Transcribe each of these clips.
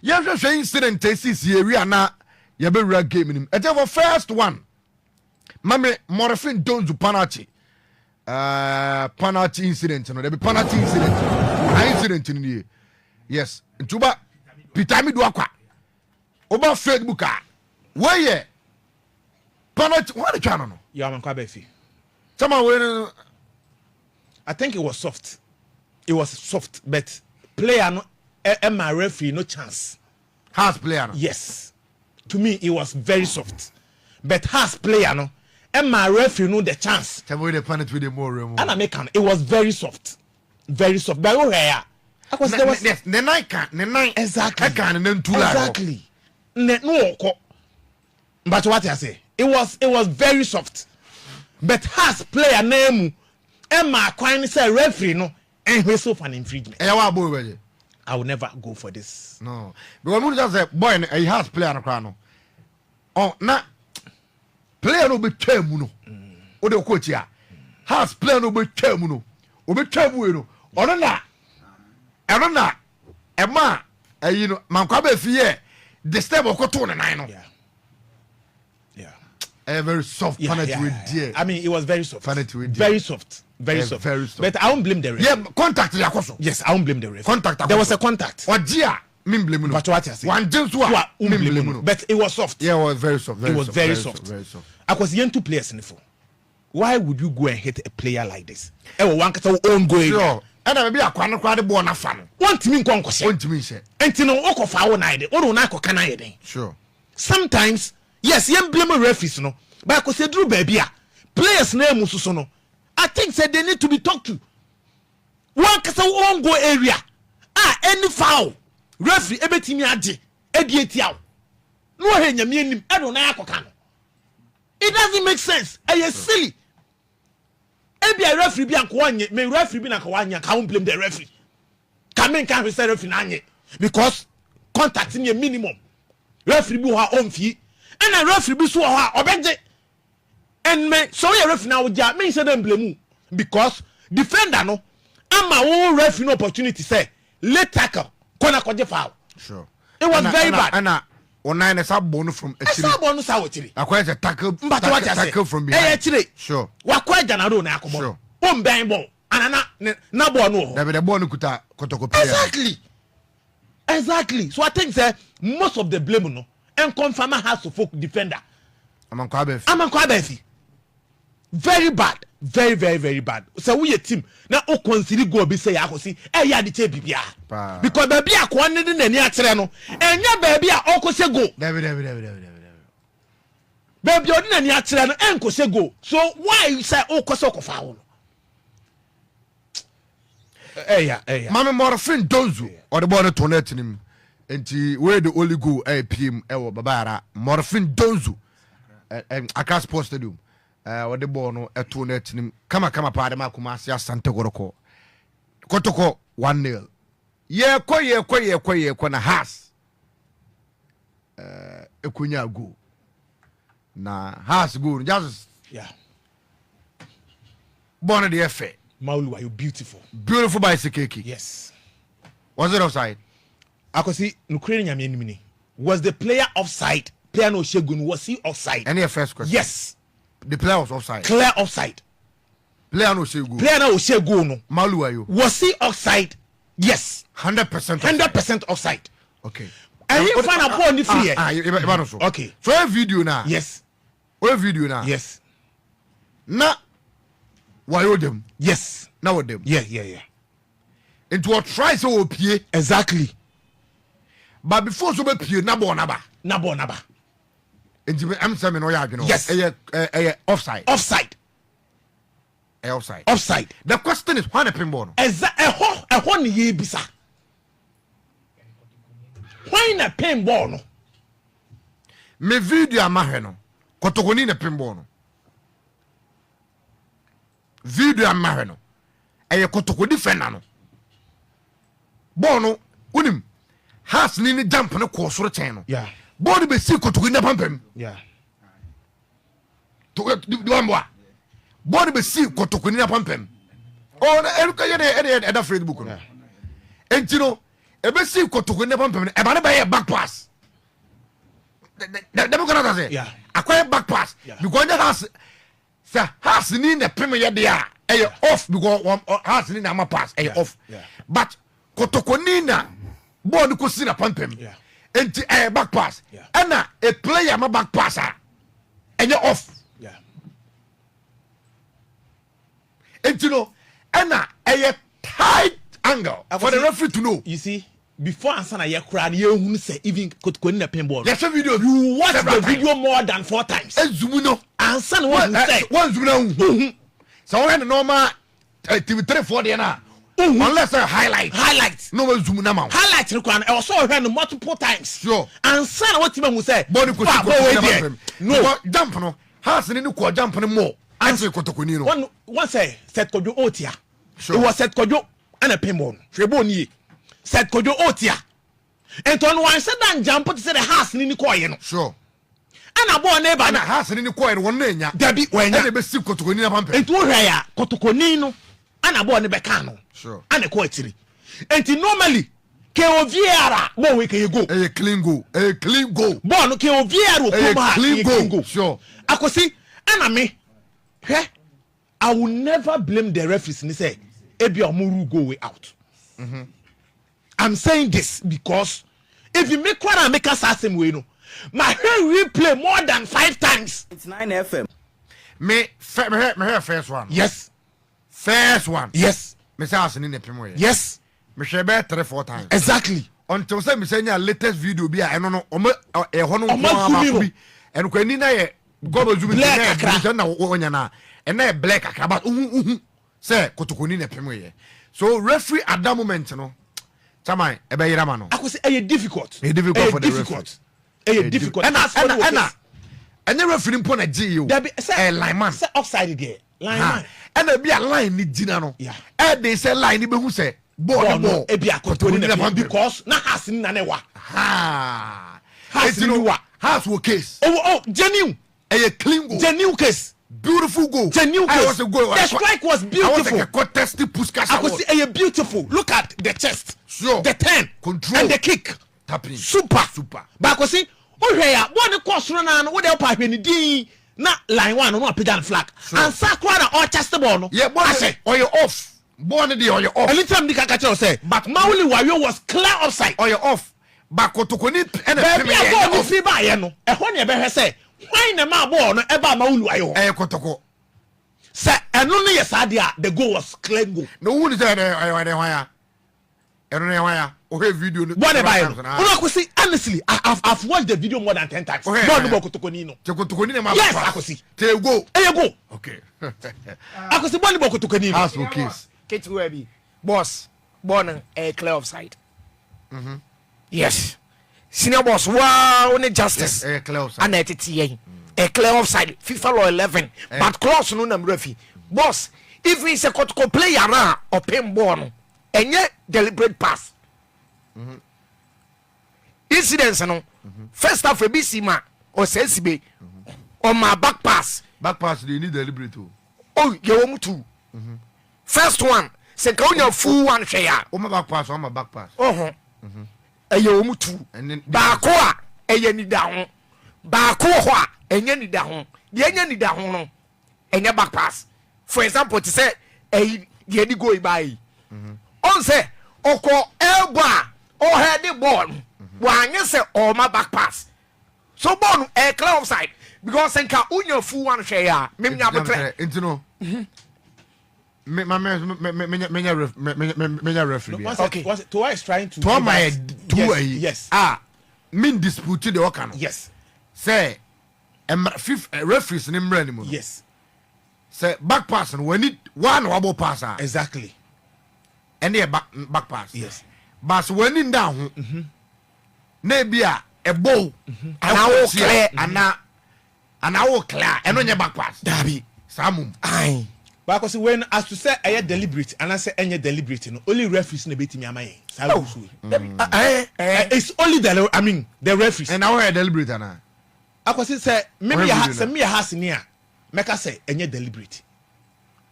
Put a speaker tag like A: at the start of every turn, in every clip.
A: Yes, incident cases here we are now. You be real game him. And the first one, Mame Morphine don't do penalty. Penalty incident. No, there be penalty incident. Incident in here. Yes. Ntuba Pitami Duakwa. Oba Facebook. Where ye? Penalty. What the channel? No.
B: Yeah, man, Kwabefi.
A: Someone when
B: I think it was soft. It was soft, but player no, my referee no chance.
A: Has player no.
B: Yes. To me, it was very soft. But has player no, my referee no the chance.
A: Tell me the penalty with the more room.
B: And I make it was very soft. Very soft. But oh yeah. Because there was
A: the night
B: exactly.
A: I can and then two
B: exactly. No. But what I say, it was very soft. But has player name Emma Quine say referee no and whistle for an infringement. I will never go for this.
A: No. Because we just say boy he has player no crano. Oh na player no be twam no. O de coach ya. Has player no be twam no. O be twam we no. Ono na Emma you know man kwa be fie the step okoto ne nan no.
B: Yeah.
A: A very soft penalty with dear.
B: I mean, it was very soft.
A: Penalty with
B: very soft. Very soft. But I won't blame the ref.
A: Yeah, contact the Akoso.
B: Yes, I won't blame the ref.
A: Contact.
B: There was a contact.
A: Or Gia, blame no.
B: But what I say?
A: One James no.
B: But it was soft.
A: Yeah, it was very soft.
B: It was very soft.
A: Very soft.
B: I was young two players in the phone. Why would you go and hit a player like this? One own going.
A: Sure. And I be a crowd born a fan.
B: One to me conquest.
A: One to me say.
B: And to know Oko Fowl night. Or Nako Canada.
A: Sure.
B: Sometimes, yes, you blame a referee, no. But I could say, Drew baby, players' name Mususono. I think said they need to be talked to. One kasa won't go area. Any foul. Referee, everything you had, Edietiao. No, I don't know. It doesn't make sense. I is silly. Maybe a referee be a may referee be a Kawanya, can't blame the referee. Come in, can't be said referee because contacting a minimum. Referee be her own fee. And a referee be so her and me so a referee now ja me say dem blame because defender no ama wo referee no opportunity say late tackle corner koje foul.
A: Sure.
B: It was very bad.
A: And online is a bonus from a
B: bonus awotiri.
A: Akwa a tackle from
B: behind.
A: Sure.
B: Wa kwa jana ro na akobo.
A: Sure.
B: Bom ben ball. Anana na ball no.
A: There be the ball kuta Kotoko player.
B: Exactly. So I think say most of the blame no and confirm has to folk defender. Amankwabefi. Very bad. Very, very, very bad. So we a team. Now o consider go be say akosi. Ya di che bibia. Because baby akwa ne de nani atere no. Enya baby a okose go. Baby o de nani atere no enkose go. So why you say okose okofa wo?
A: Mame Morphine Donzu or the border to net him. Enti where the only go PM ewo babara Morphine Donzu Accra Sports Stadium what the bono to net him kama pa de Kumasi Asante Kotoko 1-0 ye na has ekunya go na has go just born the FA
B: Maulu, are you beautiful
A: bicycle keke.
B: Yes.
A: Was it offside?
B: Akosi Ukraine nyame enimini. Was the player offside? Player no Shegun, was he offside?
A: Any first question?
B: Yes.
A: The player was offside.
B: Clear offside.
A: Player no Shegun.
B: Player no Shegun no.
A: Malu are you?
B: Was he offside? Yes.
A: 100%.
B: 100% offside.
A: Okay.
B: And you find a point if
A: okay. So a video now.
B: Yes.
A: What video now?
B: Yes.
A: Na why you them?
B: Yes.
A: Now with them.
B: Yeah.
A: Into a try so pie.
B: Exactly.
A: But before so be pie nabo. Into I'm saying no ya know.
B: Yes.
A: Offside.
B: Offside.
A: The question is why the pinball?
B: A hon ye bisa. Why na pinball no?
A: Me video amaheno. Kotoko ni na pinball no. Video amaheno. Kotoko defender no. Bono unim has ni jump no course ro chen no.
B: Yeah.
A: Body be see Kotoko na pampem.
B: Yeah.
A: To do amwa. Body be see Kotoko na pampem. Oh na eruka ye na Facebook no. Entino ebe si Kotoko ne pampem e ba ne ba back pass dem ko na say
B: yeah
A: akwa back pass because has ni na pem ye de a e off because has ni na ma pass e off but Kotoko ni na ball ko si na pampem enti e back pass ana a player ma back pass and you off.
B: Yeah.
A: And you know, and a tight angle for the referee to know.
B: You see, before Asante Kotoko, you say even Kotoko in the pinball.
A: Yes, video.
B: You watch the video more than 4 times.
A: And zoom no.
B: Asante what you say.
A: One zoom no. So when the normal TV3 for the na. Unless a highlight. No zoom na ma.
B: Highlight require. I also heard multiple times.
A: Sure.
B: Asante what you say.
A: Body Kotoko. No jump no. Has ni ko jump no more. Answer Kotoko ni no.
B: One say set Kojo Otia.
A: Sure.
B: It was set Kojo and a pinball. Shebo ni. Set Kojo Otia. And on one said that jump to say the house ni ko ye no.
A: Sure.
B: And a boy neighbor
A: na house ni ko ye won na nya.
B: Dabi wenya.
A: E be si Kotoko ni na pampe.
B: Enti wo hwe ya Kotoko ni no. Ana boy ne be ka no.
A: Sure.
B: Ana ko atiri. Enti normally ke oviara mo we ke go.
A: A clean goal. A clean goal.
B: Ball no ke oviara ko ma
A: clean goal. Sure.
B: Akosi ana me hwe I will never blame the referees ni say ebi omuru go way out. I'm saying this because if you make one and make us same way no, my hair replay more than 5 times.
C: It's 9 FM.
A: Me first one.
B: Yes.
A: First one.
B: Yes.
A: Me say Asante ne pemo ye.
B: Yes.
A: Me share be 3-4 times.
B: Exactly.
A: Until say me say nya latest video bi a eno no omo e ho no ko bi. En ko ni na ye go zoom na wonya na. And na black Accra but say Kotoko ni ne pemo ye. So referee at that moment no. Chama e be yira ma no.
B: I could say e difficult.
A: E difficult for the referee.
B: E difficult. And as for
A: and the referee mpo na gi you.
B: Say
A: line man.
B: Say offside there. Line man.
A: And e be a line ni gina no.
B: Yeah.
A: E dey say line ni be hu say ball
B: e be a Kotoko ni ne because na has ni na ne wa.
A: Ha.
B: Has ni wa.
A: Has wo case.
B: Oh genuine.
A: A clean goal.
B: Genuine case.
A: Beautiful goal.
B: Genuine case.
A: Was a goal.
B: The strike was beautiful.
A: I was like a contested Puskas.
B: I could see a beautiful. Look at the chest.
A: Sure.
B: The turn.
A: Control.
B: And the kick.
A: Tapping.
B: Super.
A: Super.
B: But I could see. Oh yeah. One course run on. What the pipe in the na line one no pigeon flag.
A: Sure.
B: And Sakura or chest ball no.
A: Yeah, boy. Or you off. Born the or you off.
B: Anytime the catcher say. But Mauli Wario was clear offside.
A: Or you off. But Kotoko ni and
B: baby I go free by you no. E ho ne be say. Why na ma ball no e ba Mauli Wario.
A: Kotoko.
B: Say eno no yes adia the goal was clear goal.
A: No one is there why. Okay, video.
B: What about it? I could see honestly, I've watched the video more than 10 times.
A: Okay,
B: no Kotoko ni no.
A: Kotoko ni ma.
B: Yes, I could see.
A: There you go.
B: There you go.
A: Okay.
B: I could see one Kotoko ni no.
A: House for case.
D: Kate Webby, boss, born a clear offside. Yes. Senior boss, wow, only justice.
A: Yes, clear offside.
D: And a clear offside. FIFA law 11. But close no number referee. Boss, if it's a Kotoko player now or pin born, and yet deliberate pass. Incidents, no. First half a BC man or sensible on my back pass.
A: Back pass, you need deliberate too.
D: Oh, you want to. First one, say, go your full one share.
A: Oh, my back pass, on my back pass.
D: A you two.
A: And then
D: Bakoa, a yenny down. Bakoa, a yenny down. Yenny down. And your back pass. For example, to say, a yenny go by. On say, Oko elba, or had the ball. One, you say, oh, my back pass. So, born a clear offside. Because I can't own your full one share. Maybe I'm
A: into no. Me referee.
B: Okay. Was it Toa is trying to.
A: To my
B: yes.
A: Mean dispute the Okano.
B: Yes.
A: Say, fifth referees in Imran.
B: Yes.
A: Say back pass and we need one wobble passer.
B: Exactly.
A: And the back pass.
B: Yes.
A: But when in down, maybe a bow,
D: and I will clear,
A: and I will clear, and on your back pass.
D: Dabi.
A: Samum.
D: Aye.
B: Because when as to say I deliberate and I say any deliberate, no, only referees na beti me amaye. It's only the referees.
A: And now I deliberate na.
B: Because say maybe say me has near. Make us say any deliberate.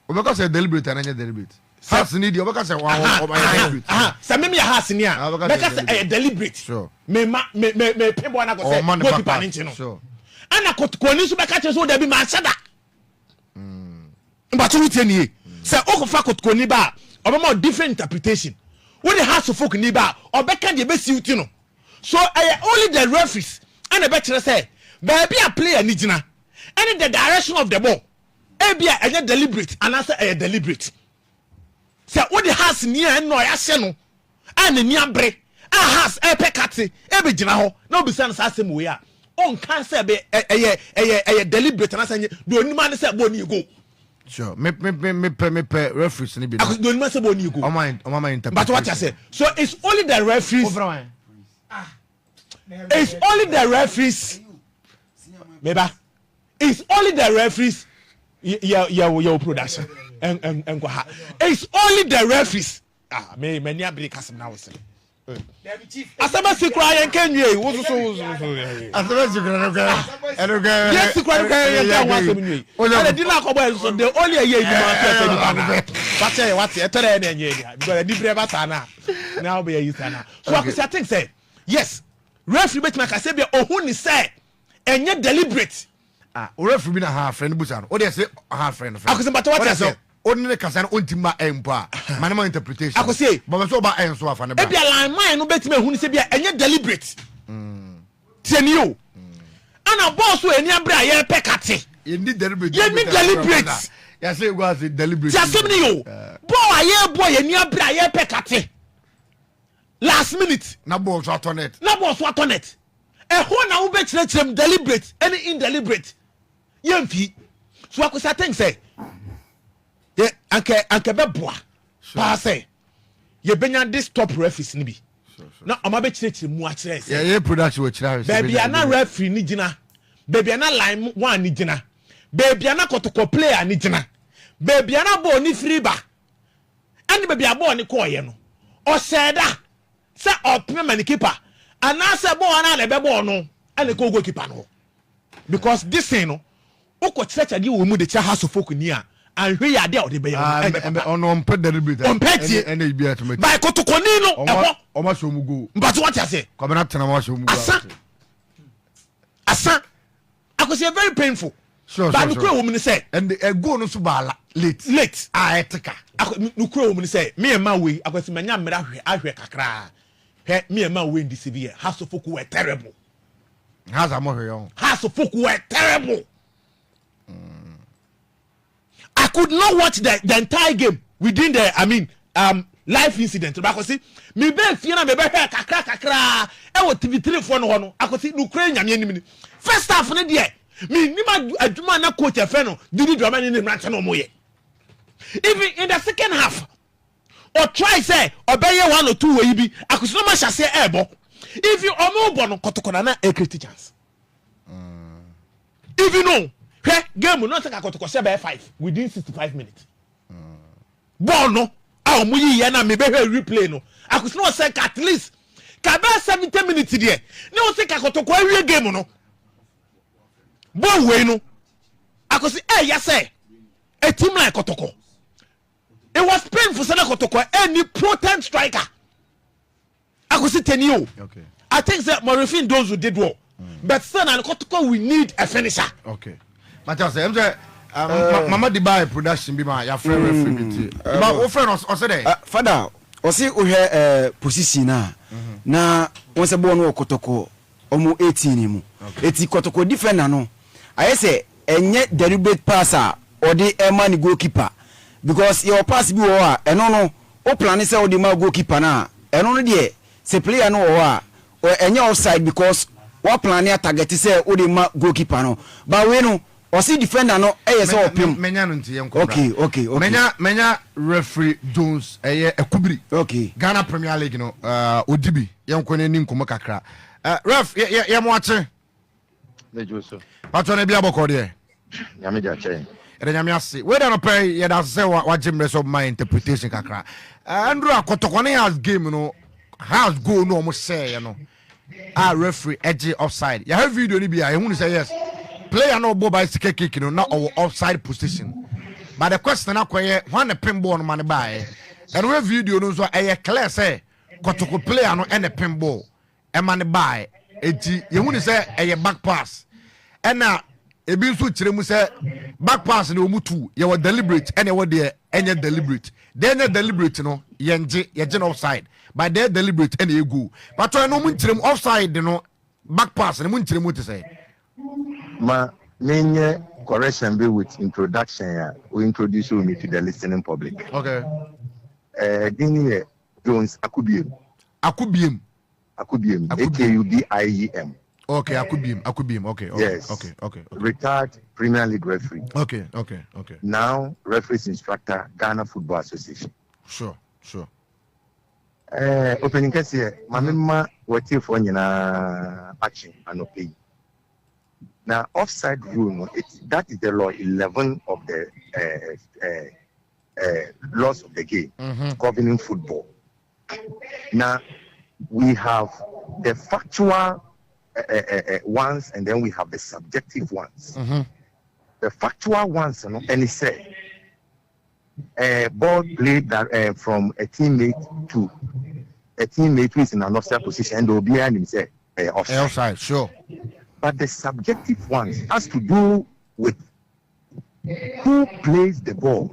A: Because say deliberate and any deliberate. has need you because
B: some me has near because deliberate
A: sure
B: me people na go say goalkeeper ninchi
A: sure
B: ana Kotoko so be catch so there be ma sada but we tell you say okofa Kotoko ni ba obama different interpretation when the house of folk ni ba obeka de be siuti no so only the referees and the better say baby a player ni gina and the direction of the ball ebia enye deliberate and answer deliberate say what the house near no ya se no and ni abre a house pekate be gina ho na obi say say we a on can say be deliberate and answer do ni man say bo ni go
A: sure me referees ni be
B: do ni man say bo ni go
A: on my interpretation
B: but what I say so it's only the referees it's only the referees Meba, it's only the referees. Your production and it's only the referees. Me many break us now. Asama sikra yen kan wie wo so
A: asama sikra okay
B: yes sikra yen kan wa asem nwi ale di na akobo so the only ye bi ma pese ni pa but say what e tere na nye dia because di breba sana now be you sana so I think say yes referee bet make say be ohun ni say enye deliberate
A: referee bi na half friend busa no o dey say half friend
B: akosi but what say
A: only kasa no ontima empa manema interpretation
B: akosi
A: but so ba enso afa ne ba
B: e bia line man no betime ehun say bia enye deliberate tieni o ana boss o eni abra ye pekate
A: you need deliberate ya say go as deliberate
B: ya say me yo boy eni abra ye pekate last minute
A: na boss atonet
B: na wo be kire deliberate any indeliberate yemfi so akosi think say yeah, anke be boa pa say ye benya this top referees ni bi na oma be kire mu a kire say
A: yeah production we kire
B: baby ana referee ni gina baby ana line one ni gina baby ana Kotoko player ni gina baby ana ball ni free ba and baby a ball ni ko ye no o said say open man keeper and na say ball ana le be ball no and ko goalkeeper no because this thing no o ko kire chade wo mu de kire house of folk ni a and we are there the be
A: on pet deliberate
B: on pet
A: and e be automatic
B: by Kotoko ni no
A: o ma show mu go
B: but what you say
A: come na tena ma show mu go
B: asa akosi very painful
A: sure
B: but nukure wo me say
A: and the go no so ba late etika
B: nukure wo me say me e ma we akosi manya mera ahwe kakra he me e ma we ndi severe house of folk were terrible
A: house am hwe
B: house of folk were terrible I could not watch the entire game within the life incident because see me be fie na me be hwe kakra e wo TV3 fo no ho no akosi nukure nyame anim ni first half ne de me nima adwuma na coach efe no didi drama ni mrante no moye even in the second half or try say obeye 1 or 2 we bi akosi no ma hyase ebo if you omo no Kotoko na create chance if you know game no take Kotoko say by 5 within 65 minutes ball no a omo yi na me be replay no akosi no say at least ka be 70 minutes there no take Kotoko awie game no ball we no akosi ya say a team like Kotoko it was painful say Kotoko any potent striker akosi tenio
A: okay
B: I think that Morifin those who did well but still and Kotoko we need a finisher
A: okay but I say mama di buy production bi ma ya friend referee but o friend o say dey
C: father o say o hwe position na won say ball no Kotoko omo 18 ni mu eti Kotoko defender no I say enye deliberate passer or the man goalkeeper because your pass bi wo a eno no o plan say o di ma goalkeeper na eno no de say player no wo a enye offside because what plan ya target say o di ma goalkeeper no but we no o see defender no say opim
A: menya no ntie enko
C: okay
A: menya referee Jones ekubiri
C: okay
A: Ghana Premier League no odibi yenko ne ni nkomo kakra ref ye mo ache
E: le joso
A: patone bia boko de
E: nyame ja chen
A: nyame ase we don't pay ye da say wa jimre so my interpretation kakra Andrew Kotoko ne has game no has go no mo say you know referee edge offside ya have video ni bia e hu say yes player no ball by stick kick no na offside position but the question akoye when the pinball no man buy and we video no so clear say Kotoko player no and the pinball e man buy enti ye hu ni say back pass and na ebi nso kire mu say back pass na omutu ye were deliberate and ye were there enye deliberate then deliberate no ye je offside but they deliberate and ye go but no mu kire mu offside no back pass na mu kire mu to say
E: ma menye correction be with introduction we introduce me to the listening public.
A: Okay.
E: Dini Jones Akubiem.
A: Akubiem.
E: AKUBIEM.
A: Okay, Akubiem. Okay.
E: Yes.
A: Okay.
E: Retired Premier League referee.
A: Okay.
E: Now referees instructor, Ghana Football Association.
A: Sure.
E: Opening case here, Mamma wati for nyina action and pay. Now offside rule, that is the law 11 of the laws of the game governing football. Now we have the factual ones and then we have the subjective ones. The factual ones, and it said ball played that from a teammate to a teammate who is in an offside position and will be behind himself
A: offside. Sure.
E: But the subjective ones has to do with who plays the ball.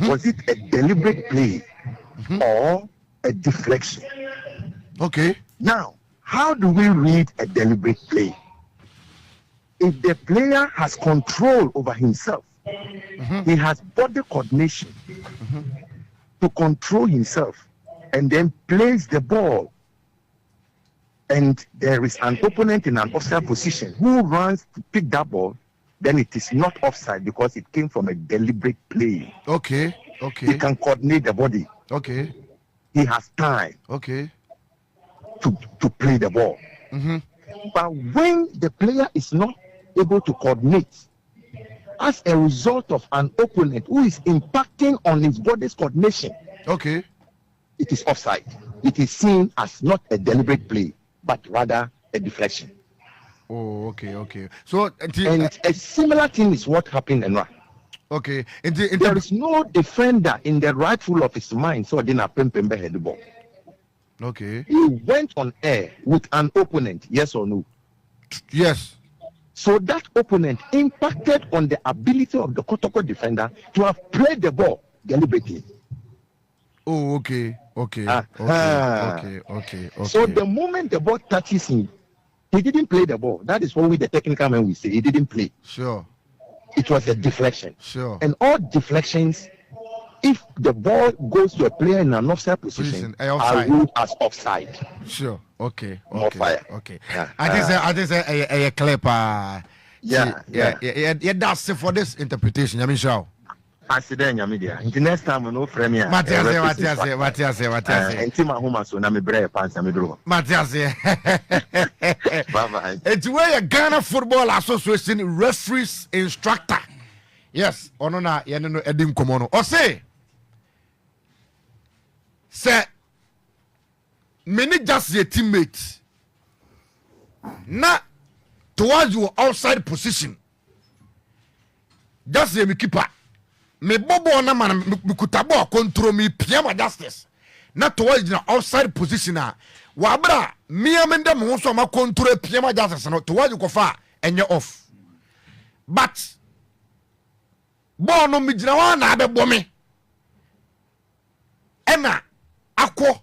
E: Was it a deliberate play or a deflection?
A: Okay.
E: Now, how do we read a deliberate play? If the player has control over himself, he has body coordination to control himself and then plays the ball, and there is an opponent in an offside position who runs to pick that ball, then it is not offside because it came from a deliberate play.
A: Okay.
E: He can coordinate the body.
A: Okay.
E: He has time.
A: Okay.
E: To play the ball. But when the player is not able to coordinate as a result of an opponent who is impacting on his body's coordination,
A: okay,
E: it is offside. It is seen as not a deliberate play, but rather a deflection.
A: Oh, okay. So,
E: and a similar thing is what happened in Ra.
A: Okay.
E: There is no defender in the rightful of his mind, so didn't Pempembe head the ball.
A: Okay.
E: He went on air with an opponent, yes or no?
A: Yes.
E: So that opponent impacted on the ability of the Kotoko defender to have played the ball deliberately.
A: Oh, okay. So
E: the moment the ball touches him, he didn't play the ball. That is what the technical man will say. He didn't play.
A: Sure.
E: It was a deflection.
A: Sure.
E: And all deflections, if the ball goes to a player in an offside position, are ruled as offside.
A: Sure. Okay.
E: More fire.
A: Okay.
E: Yeah.
A: I just a clip.
E: Yeah.
A: That's it for this interpretation. I mean, show.
E: Accident, media. The next time, no premier.
A: Matias.
E: And Tim Mahoma, so na me brave pants, me draw.
A: Matias.
E: Bye.
A: It's where Ghana Football Association referees instructor. Yes, onona yenno edim komono. O say many just your teammate na towards your outside position. Just your keeper. Me bobo na man me kutabo control me piama justice. Na towards your outside position a wabra me amende mo so ma control piama justice no towards you kofa enye off. But ball no mijina wa na abebo me ena akọ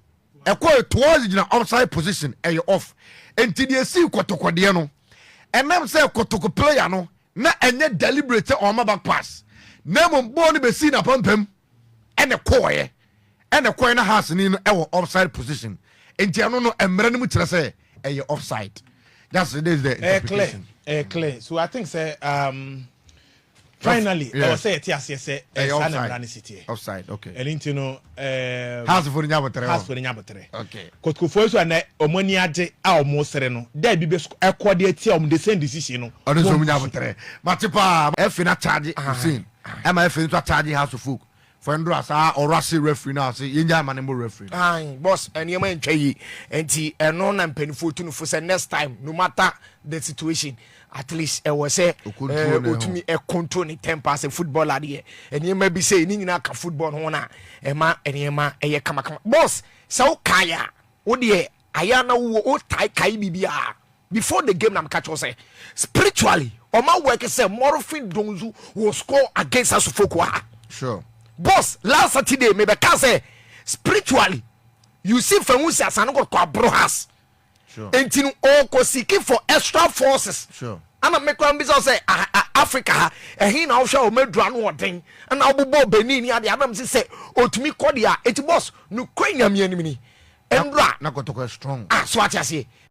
A: towards the outside position and you off enti dey see Kotoko de no enam say Kotoko player no na enye deliberate on my back pass na mo ball no be see na pampam ene koye na has ni no e offside position enti ano no emre no mu kire say e offside. That's this is the interpretation.
B: Clear. So I think say finally, I say it yes,
A: offside, okay.
B: And into no
A: House for
B: Nyabotre.
A: Okay.
B: Kotoko for so na omoni age a omosere no. There be ekode tie the same decision no.
A: Ono so Nyabotre. Matipa e fi na charge Hussein. E ma e fi to charge House of Folk fendro asa or rasi referee now say yenya manemo referee
D: aye boss enema ntwa yi enti eno na mpanifo tu no for say next time no matter the situation at least was say otumi control ni temper as a footballer there enema bi say ni nyina ka football ho na ema enema eye kama boss so kaya wo de aya na wo tai kai bibia before the game na catch you say spiritually oma work say Morofin Donzu will score against Asufokwa.
A: Sure.
D: Boss, last Saturday, maybe can say spiritually, you see Femusi as an kwa brohas.
A: Sure.
D: And you all seeking for extra forces.
A: Sure.
D: And I make one business say Africa, and he now shall make dran one thing. And I'll be Benin, the Adam say, oh, to me, Kodia, it was no Queen, enemy. And
A: na Kotoko strong.
D: Ah, so what I say.